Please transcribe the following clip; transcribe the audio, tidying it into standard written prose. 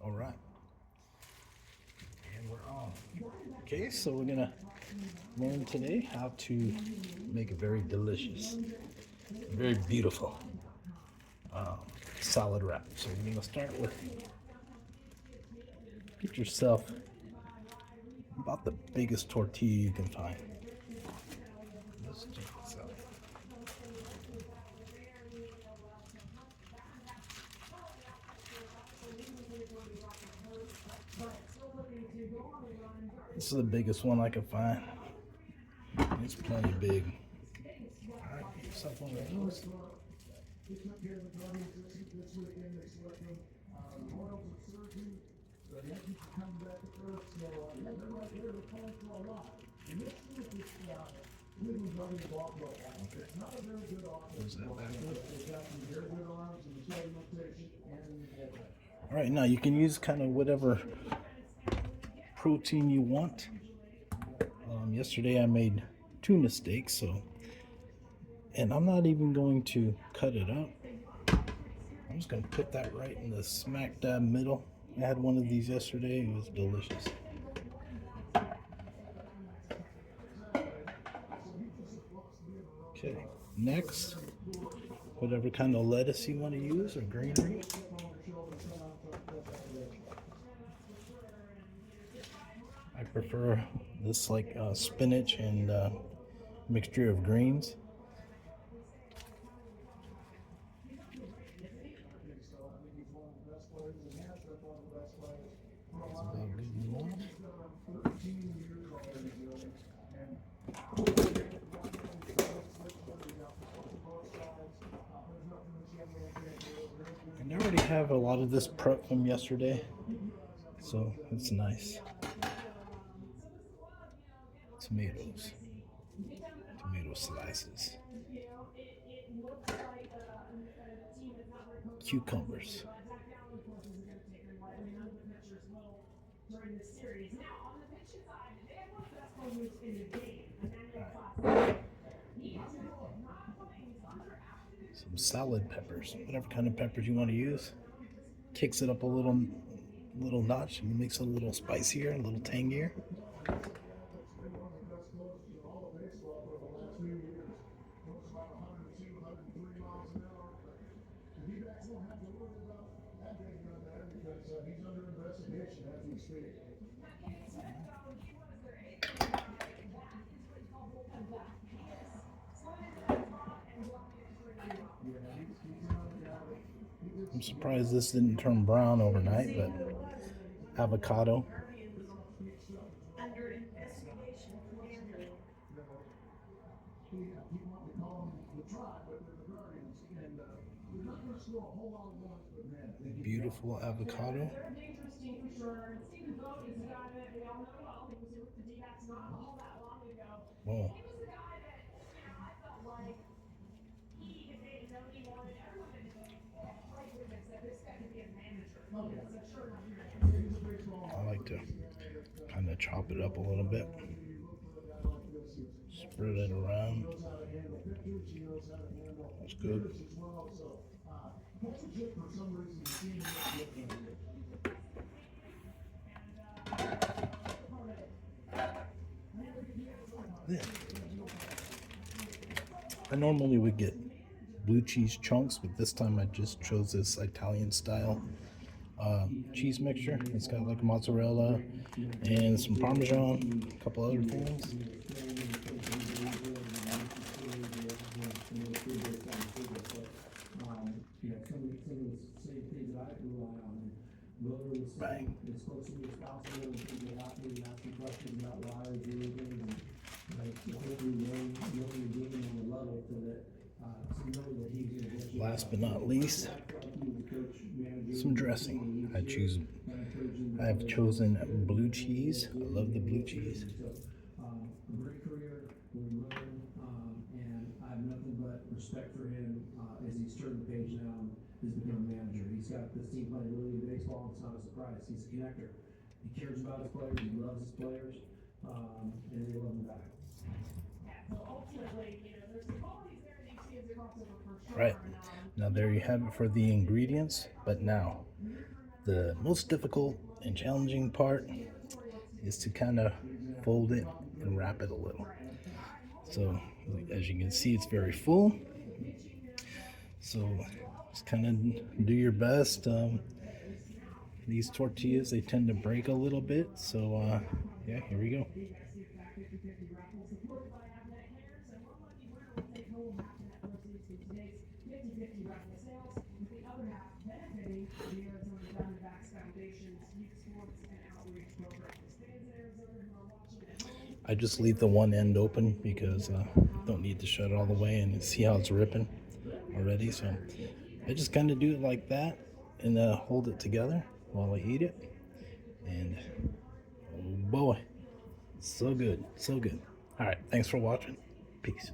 All right, and we're on. Okay, so we're gonna learn today how to make a very delicious, very beautiful salad wrap. So we're gonna start with, get yourself about the biggest tortilla you can find. Let's check this out. This is the biggest one I could find. It's plenty big. Alright, get yourself one of those. All right, now you can use kind of whatever protein you want. Yesterday I made tuna steaks, and I'm not even going to cut it up. I'm just going to put that right in the smack dab middle. I had one of these yesterday. It was delicious. Okay, next, whatever kind of lettuce you want to use or greenery. I prefer this like spinach and mixture of greens. And I already have a lot of this prep from yesterday, so it's nice. Tomatoes, tomato slices, cucumbers. Some salad peppers, whatever kind of peppers you want to use. Kicks it up a little notch and makes it a little spicier, a little tangier. I'm surprised this didn't turn brown overnight, but avocado. Beautiful avocado. Whoa. I like to kind of chop it up a little bit, spread it around. That's good. Yeah. I normally would get blue cheese chunks, but this time I just chose this Italian style cheese mixture. It's got like mozzarella and some Parmesan, a couple other things. Bang. Last but not least, some dressing. I have chosen blue cheese. I love the blue cheese. And I have nothing but respect for him as he's turned the page now and has become a manager. He's got this team playing really good baseball. It's not a surprise. He's a connector. He cares about his players. He loves his players, and they love him back. Right. Now there you have it for the ingredients, but now The most difficult and challenging part is to kind of fold it and wrap it a little. So as you can see, it's very full. So just kind of do your best. These tortillas, they tend to break a little bit. So yeah, here we go. I just leave the one end open because I don't need to shut it all the way, and see how it's ripping already. So I just kind of do it like that and hold it together while I eat it. And oh boy, so good, so good. All right, thanks for watching. Peace.